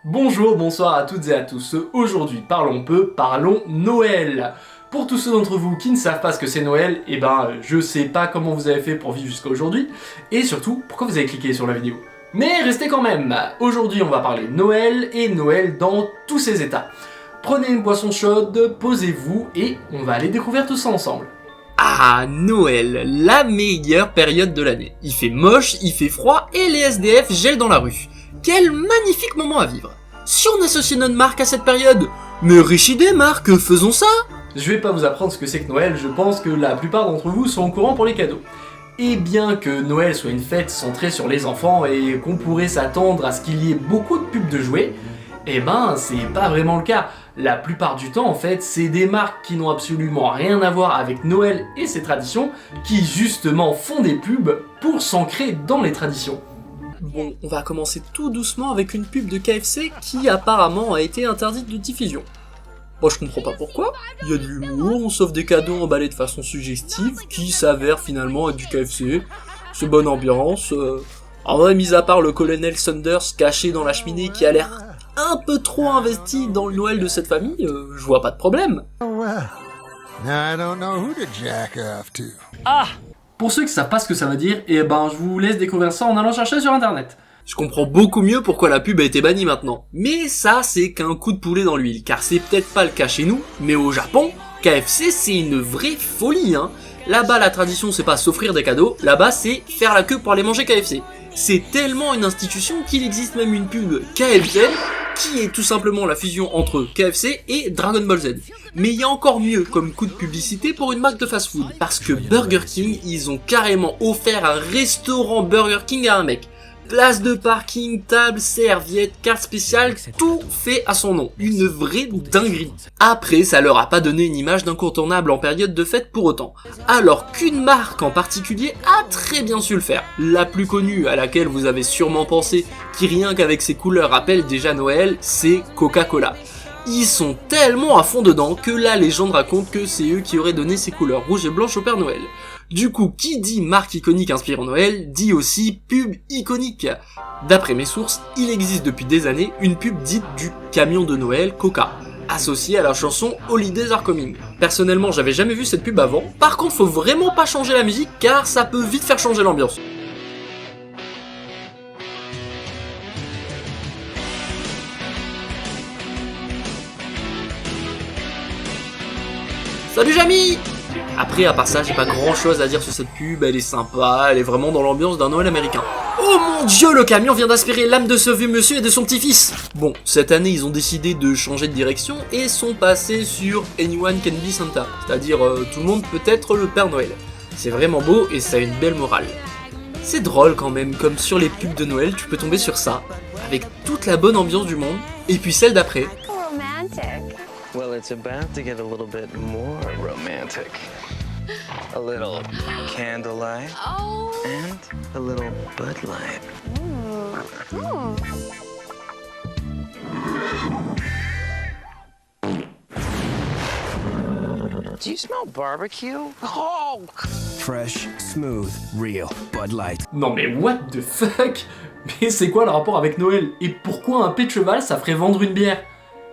Bonjour, bonsoir à toutes et à tous. Aujourd'hui, parlons peu, parlons Noël. Pour tous ceux d'entre vous qui ne savent pas ce que c'est Noël, je sais pas comment vous avez fait pour vivre jusqu'à aujourd'hui, et surtout, pourquoi vous avez cliqué sur la vidéo. Mais restez quand même. Aujourd'hui, on va parler Noël, et Noël dans tous ses états. Prenez une boisson chaude, posez-vous, et on va aller découvrir tout ça ensemble. Ah, Noël, la meilleure période de l'année. Il fait moche, il fait froid, et les SDF gèlent dans la rue. Quel magnifique moment à vivre. Si on associe notre marque à cette période, mais riche idée Marc, faisons ça. Je vais pas vous apprendre ce que c'est que Noël, je pense que la plupart d'entre vous sont au courant pour les cadeaux. Et bien que Noël soit une fête centrée sur les enfants et qu'on pourrait s'attendre à ce qu'il y ait beaucoup de pubs de jouets, c'est pas vraiment le cas. La plupart du temps, en fait, c'est des marques qui n'ont absolument rien à voir avec Noël et ses traditions, qui justement font des pubs pour s'ancrer dans les traditions. Bon, on va commencer tout doucement avec une pub de KFC qui apparemment a été interdite de diffusion. Moi je comprends pas pourquoi, il y a de l'humour, on s'offre des cadeaux emballés de façon suggestive qui s'avèrent finalement être du KFC, c'est bonne ambiance. En vrai, mis à part le colonel Sanders caché dans la cheminée qui a l'air un peu trop investi dans le Noël de cette famille, je vois pas de problème. Pour ceux qui savent pas ce que ça veut dire, je vous laisse découvrir ça en allant chercher sur internet. Je comprends beaucoup mieux pourquoi la pub a été bannie maintenant. Mais ça, c'est qu'un coup de poulet dans l'huile, car c'est peut-être pas le cas chez nous, mais au Japon, KFC c'est une vraie folie, hein. Là-bas, la tradition c'est pas s'offrir des cadeaux, là-bas c'est faire la queue pour aller manger KFC. C'est tellement une institution qu'il existe même une pub KFZ, qui est tout simplement la fusion entre KFC et Dragon Ball Z. Mais il y a encore mieux comme coup de publicité pour une marque de fast-food, parce que Burger King, ils ont carrément offert un restaurant Burger King à un mec. Place de parking, table, serviette, carte spéciale, tout fait à son nom. Une vraie dinguerie. Après, ça leur a pas donné une image d'incontournable en période de fête pour autant. Alors qu'une marque en particulier a très bien su le faire. La plus connue, à laquelle vous avez sûrement pensé, qui rien qu'avec ses couleurs rappelle déjà Noël, c'est Coca-Cola. Ils sont tellement à fond dedans que la légende raconte que c'est eux qui auraient donné ces couleurs rouges et blanches au Père Noël. Du coup, qui dit marque iconique inspirant Noël, dit aussi pub iconique. D'après mes sources, il existe depuis des années une pub dite du camion de Noël Coca, associée à la chanson Holidays Are Coming. Personnellement, j'avais jamais vu cette pub avant, par contre faut vraiment pas changer la musique car ça peut vite faire changer l'ambiance. Salut Jamy! Après, à part ça, j'ai pas grand chose à dire sur cette pub, elle est sympa, elle est vraiment dans l'ambiance d'un Noël américain. Oh mon dieu, le camion vient d'aspirer l'âme de ce vieux monsieur et de son petit-fils! Bon, cette année, ils ont décidé de changer de direction et sont passés sur Anyone Can Be Santa, c'est-à-dire tout le monde peut être le Père Noël. C'est vraiment beau et ça a une belle morale. C'est drôle quand même, comme sur les pubs de Noël, tu peux tomber sur ça, avec toute la bonne ambiance du monde, et puis celle d'après. Well, it's about to get a little bit more romantic. A little candlelight and a little Bud Light. Do you smell barbecue? Oh! Fresh, smooth, real Bud Light. Non mais what the fuck? Mais c'est quoi le rapport avec Noël? Et pourquoi un pet de cheval ça ferait vendre une bière?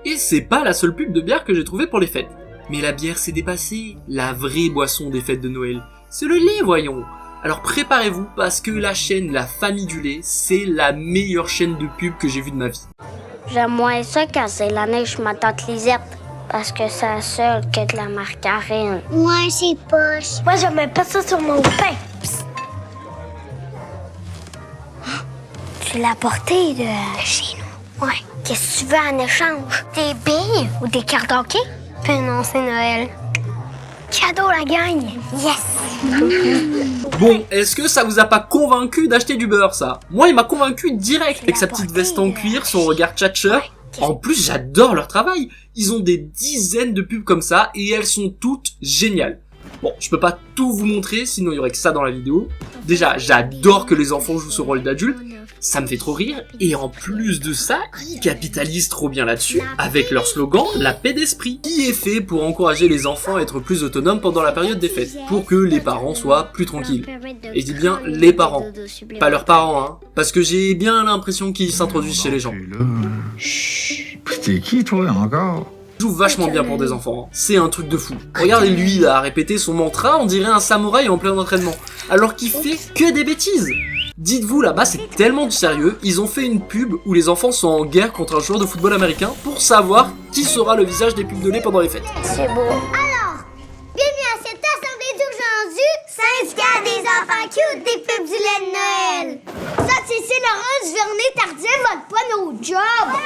Et c'est pas la seule pub de bière que j'ai trouvée pour les fêtes. Mais la bière s'est dépassée. La vraie boisson des fêtes de Noël, c'est le lait, voyons. Alors préparez-vous parce que la chaîne La Famille du Lait, c'est la meilleure chaîne de pub que j'ai vue de ma vie. J'aime moins ça quand c'est la neige, ma tante Lisette. Parce que ça seul que de la margarine. Ouais, c'est poche. Moi, j'aime pas ça sur mon pain. Psst. Tu l'as porté de chez nous. Ouais. Qu'est-ce que tu veux en échange? Des billes ou des cartes hockey? Ben non, c'est Noël. Cadeau la gagne. Yes! Bon, est-ce que ça vous a pas convaincu d'acheter du beurre, ça? Moi, il m'a convaincu direct avec sa petite veste en cuir, son regard tchatcheur. En plus, j'adore leur travail. Ils ont des dizaines de pubs comme ça et elles sont toutes géniales. Bon, je peux pas tout vous montrer, sinon il y aurait que ça dans la vidéo. Déjà, j'adore que les enfants jouent ce rôle d'adulte, ça me fait trop rire, et en plus de ça, ils capitalisent trop bien là-dessus, avec leur slogan « La paix d'esprit », qui est fait pour encourager les enfants à être plus autonomes pendant la période des fêtes, pour que les parents soient plus tranquilles. Et je dis bien les parents, pas leurs parents, hein, parce que j'ai bien l'impression qu'ils s'introduisent chez les gens. Chut, t'es qui toi encore? Joue vachement bien pour des enfants, hein. C'est un truc de fou. Regardez lui là, à répéter son mantra, on dirait un samouraï en plein entraînement, alors qu'il fait que des bêtises. Dites-vous, là-bas c'est tellement du sérieux, ils ont fait une pub où les enfants sont en guerre contre un joueur de football américain pour savoir qui sera le visage des pubs de lait pendant les fêtes. C'est beau. Alors, bienvenue à cette assemblée d'urgence du syndicat des enfants cute des pubs du lait de Noël. Ça, c'est Laurence Vernet-Tardif, votre pas nos jobs.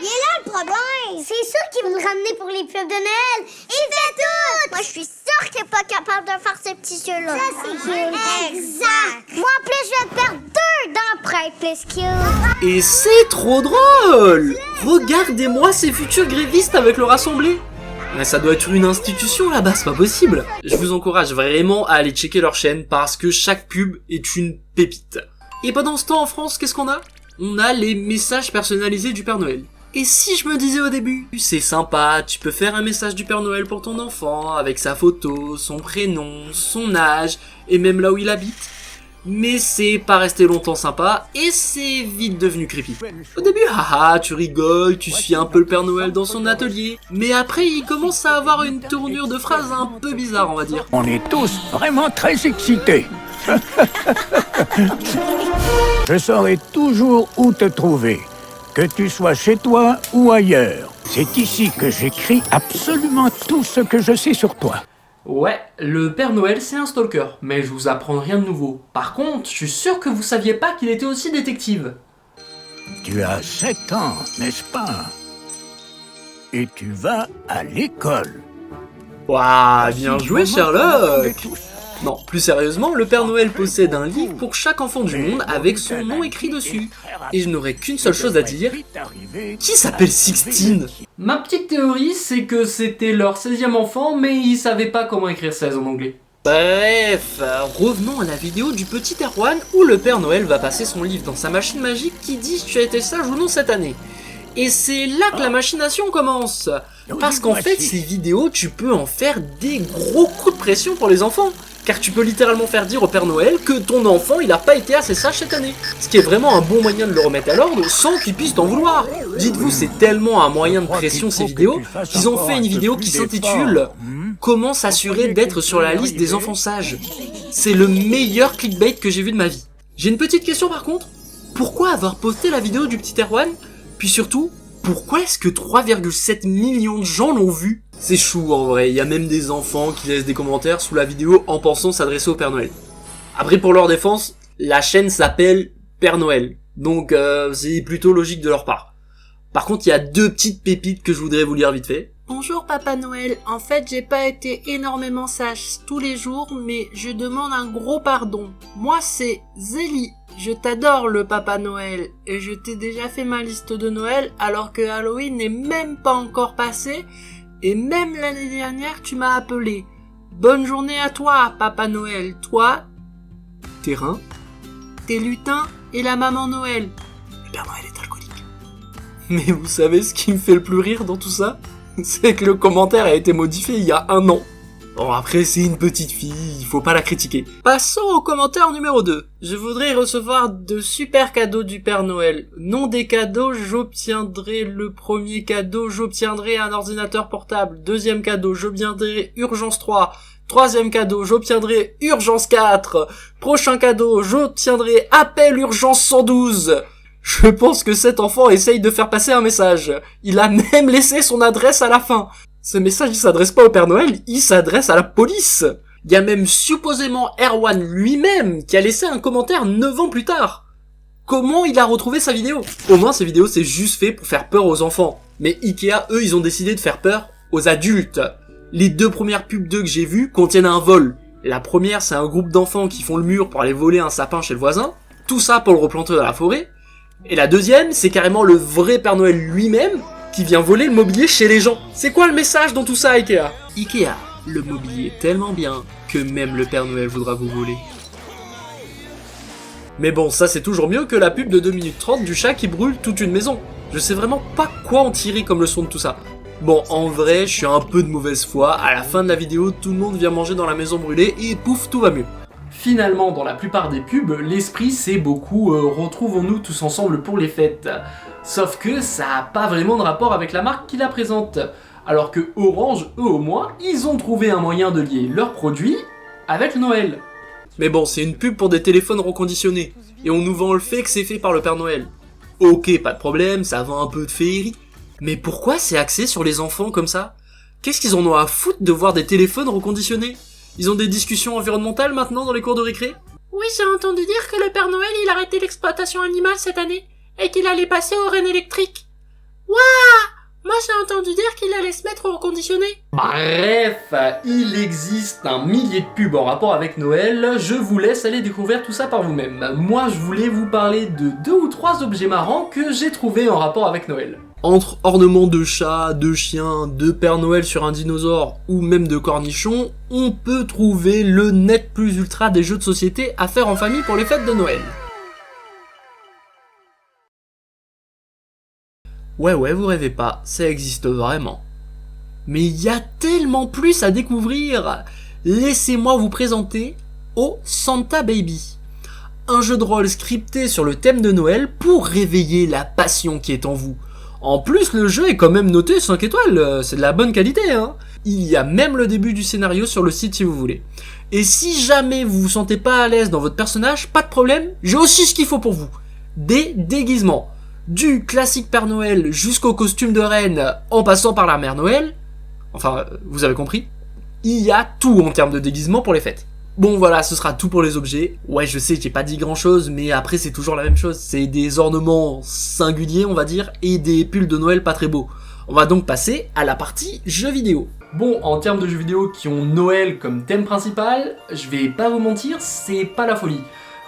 Il est là le problème! C'est sûr qu'il va nous ramener pour les pubs de Noël! Il fait tout! Moi, je suis sûre qu'il est pas capable de faire ces petits yeux-là. Ça, c'est cute! Exact! Moi, en plus, je vais te perdre 2 dents pour être plus cute! Et c'est trop drôle! Regardez-moi ces futurs grévistes avec leur assemblée! Mais ça doit être une institution là-bas, c'est pas possible! Je vous encourage vraiment à aller checker leur chaîne parce que chaque pub est une pépite. Et pendant ce temps en France, qu'est-ce qu'on a? On a les messages personnalisés du Père Noël. Et si je me disais au début, c'est sympa, tu peux faire un message du Père Noël pour ton enfant, avec sa photo, son prénom, son âge, et même là où il habite. Mais c'est pas resté longtemps sympa, et c'est vite devenu creepy. Au début, haha, tu rigoles, tu suis un peu le Père Noël dans son atelier, mais après il commence à avoir une tournure de phrase un peu bizarre, on va dire. On est tous vraiment très excités. Je saurai toujours où te trouver, que tu sois chez toi ou ailleurs. C'est ici que j'écris absolument tout ce que je sais sur toi. Ouais, le Père Noël c'est un stalker, mais je vous apprends rien de nouveau. Par contre, je suis sûr que vous saviez pas qu'il était aussi détective. Tu as 7 ans, n'est-ce pas? Et tu vas à l'école. Waouh, bien joué Sherlock! Non, plus sérieusement, le Père Noël possède un livre pour chaque enfant du monde avec son nom écrit dessus. Et je n'aurais qu'une seule chose à dire. Qui s'appelle Sixteen? Ma petite théorie, c'est que c'était leur 16e enfant, mais ils savaient pas comment écrire 16 en anglais. Bref, revenons à la vidéo du petit Erwan où le Père Noël va passer son livre dans sa machine magique qui dit si tu as été sage ou non cette année. Et c'est là que la machination commence. Parce qu'en fait, ces vidéos, tu peux en faire des gros coups de pression pour les enfants. Car tu peux littéralement faire dire au Père Noël que ton enfant il a pas été assez sage cette année. Ce qui est vraiment un bon moyen de le remettre à l'ordre sans qu'il puisse t'en vouloir. Dites-vous, c'est tellement un moyen de pression ces vidéos qu'ils ont fait une vidéo qui s'intitule « Comment s'assurer d'être sur la liste des enfants sages ». C'est le meilleur clickbait que j'ai vu de ma vie. J'ai une petite question par contre. Pourquoi avoir posté la vidéo du petit Erwan? Puis surtout, pourquoi est-ce que 3,7 millions de gens l'ont vu? C'est chou en vrai, il y a même des enfants qui laissent des commentaires sous la vidéo en pensant s'adresser au Père Noël. Après pour leur défense, la chaîne s'appelle Père Noël, donc c'est plutôt logique de leur part. Par contre il y a 2 petites pépites que je voudrais vous lire vite fait. Bonjour Papa Noël, en fait j'ai pas été énormément sage tous les jours, mais je demande un gros pardon. Moi c'est Zélie, je t'adore le Papa Noël, et je t'ai déjà fait ma liste de Noël alors que Halloween n'est même pas encore passé, et même l'année dernière tu m'as appelé. Bonne journée à toi Papa Noël, toi, tes reins, tes lutins et la maman Noël. Le Père Noël est alcoolique. Mais vous savez ce qui me fait le plus rire dans tout ça? C'est que le commentaire a été modifié il y a 1 an. Bon après c'est une petite fille, il faut pas la critiquer. Passons au commentaire numéro 2. Je voudrais recevoir de super cadeaux du Père Noël. Non des cadeaux, j'obtiendrai le premier cadeau, j'obtiendrai un ordinateur portable. Deuxième cadeau, j'obtiendrai Urgence 3. Troisième cadeau, j'obtiendrai Urgence 4. Prochain cadeau, j'obtiendrai Appel Urgence 112. Je pense que cet enfant essaye de faire passer un message. Il a même laissé son adresse à la fin. Ce message, il s'adresse pas au Père Noël, il s'adresse à la police. Il y a même supposément Erwan lui-même qui a laissé un commentaire 9 ans plus tard. Comment il a retrouvé sa vidéo? Au moins, ces vidéos, c'est juste fait pour faire peur aux enfants. Mais Ikea, eux, ils ont décidé de faire peur aux adultes. Les 2 premières pubs d'eux que j'ai vues contiennent un vol. La première, c'est un groupe d'enfants qui font le mur pour aller voler un sapin chez le voisin. Tout ça pour le replanter dans la forêt. Et la deuxième, c'est carrément le vrai Père Noël lui-même qui vient voler le mobilier chez les gens. C'est quoi le message dans tout ça, Ikea? Ikea, Le mobilier est tellement bien que même le Père Noël voudra vous voler. Mais bon, ça c'est toujours mieux que la pub de 2 minutes 30 du chat qui brûle toute une maison. Je sais vraiment pas quoi en tirer comme leçon de tout ça. Bon, en vrai, je suis un peu de mauvaise foi, à la fin de la vidéo, tout le monde vient manger dans la maison brûlée et pouf, tout va mieux. Finalement, dans la plupart des pubs, l'esprit c'est beaucoup retrouvons-nous tous ensemble pour les fêtes. Sauf que ça a pas vraiment de rapport avec la marque qui la présente. Alors que Orange, eux au moins, ils ont trouvé un moyen de lier leurs produits avec Noël. Mais bon, c'est une pub pour des téléphones reconditionnés, et on nous vend le fait que c'est fait par le Père Noël. Ok, pas de problème, ça vend un peu de féerie. Mais pourquoi c'est axé sur les enfants comme ça? Qu'est-ce qu'ils en ont à foutre de voir des téléphones reconditionnés? Ils ont des discussions environnementales maintenant dans les cours de récré? Oui, j'ai entendu dire que le Père Noël il arrêtait l'exploitation animale cette année, et qu'il allait passer aux rennes électriques. Waouh! Moi j'ai entendu dire qu'il allait se mettre au reconditionné. Bref, il existe un millier de pubs en rapport avec Noël, je vous laisse aller découvrir tout ça par vous-même. Moi je voulais vous parler de 2 ou 3 objets marrants que j'ai trouvés en rapport avec Noël. Entre ornements de chat, de chien, de Père Noël sur un dinosaure ou même de cornichon, on peut trouver le net plus ultra des jeux de société à faire en famille pour les fêtes de Noël. Ouais, vous rêvez pas, ça existe vraiment. Mais il y a tellement plus à découvrir. Laissez-moi vous présenter Oh Santa Baby. Un jeu de rôle scripté sur le thème de Noël pour réveiller la passion qui est en vous. En plus, le jeu est quand même noté 5 étoiles, c'est de la bonne qualité, hein. Il y a même le début du scénario sur le site si vous voulez. Et si jamais vous vous sentez pas à l'aise dans votre personnage, pas de problème, j'ai aussi ce qu'il faut pour vous. Des déguisements. Du classique Père Noël jusqu'au costume de reine en passant par la Mère Noël. Enfin, vous avez compris. Il y a tout en termes de déguisement pour les fêtes. Bon voilà, ce sera tout pour les objets. Ouais, je sais, j'ai pas dit grand chose, mais après c'est toujours la même chose. C'est des ornements singuliers, on va dire, et des pulls de Noël pas très beaux. On va donc passer à la partie jeux vidéo. Bon, en termes de jeux vidéo qui ont Noël comme thème principal, je vais pas vous mentir, c'est pas la folie.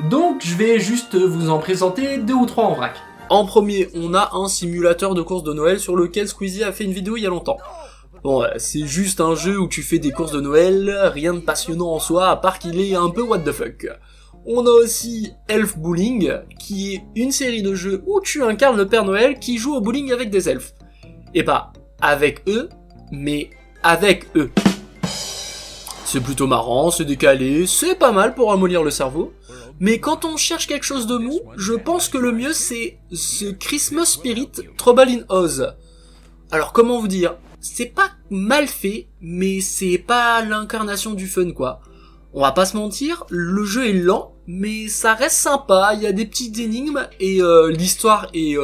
Donc je vais juste vous en présenter 2 ou 3 en vrac. En premier, on a un simulateur de course de Noël sur lequel Squeezie a fait une vidéo il y a longtemps. Bon, c'est juste un jeu où tu fais des courses de Noël, rien de passionnant en soi, à part qu'il est un peu what the fuck. On a aussi Elf Bowling, qui est une série de jeux où tu incarnes le Père Noël qui joue au bowling avec des elfes. Et pas avec eux, mais avec eux. C'est plutôt marrant, c'est décalé, c'est pas mal pour ramollir le cerveau. Mais quand on cherche quelque chose de mou, je pense que le mieux c'est The Christmas Spirit Trouble in Oz. Alors comment vous dire? C'est pas mal fait, mais c'est pas l'incarnation du fun quoi. On va pas se mentir, le jeu est lent, mais ça reste sympa, il y a des petites énigmes, et l'histoire est...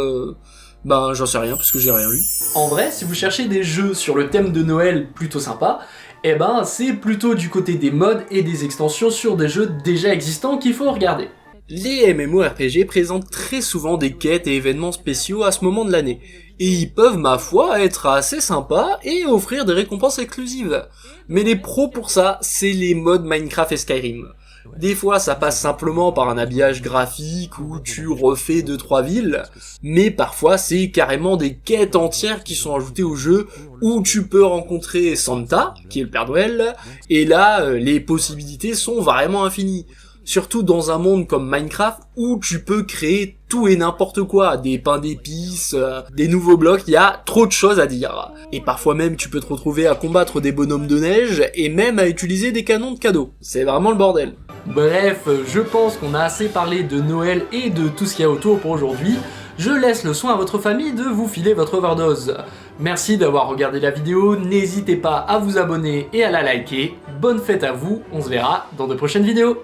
Ben j'en sais rien, parce que j'ai rien lu. En vrai, si vous cherchez des jeux sur le thème de Noël plutôt sympa, eh ben c'est plutôt du côté des mods et des extensions sur des jeux déjà existants qu'il faut regarder. Les MMORPG présentent très souvent des quêtes et événements spéciaux à ce moment de l'année, et ils peuvent, ma foi, être assez sympas et offrir des récompenses exclusives. Mais les pros pour ça, c'est les mods Minecraft et Skyrim. Des fois, ça passe simplement par un habillage graphique où tu refais 2-3 villes, mais parfois c'est carrément des quêtes entières qui sont ajoutées au jeu où tu peux rencontrer Santa, qui est le Père Noël, et là, les possibilités sont vraiment infinies. Surtout dans un monde comme Minecraft où tu peux créer tout et n'importe quoi, des pains d'épices, des nouveaux blocs, il y a trop de choses à dire. Et parfois même tu peux te retrouver à combattre des bonhommes de neige et même à utiliser des canons de cadeaux. C'est vraiment le bordel. Bref, je pense qu'on a assez parlé de Noël et de tout ce qu'il y a autour pour aujourd'hui. Je laisse le soin à votre famille de vous filer votre overdose. Merci d'avoir regardé la vidéo, n'hésitez pas à vous abonner et à la liker. Bonne fête à vous, on se verra dans de prochaines vidéos.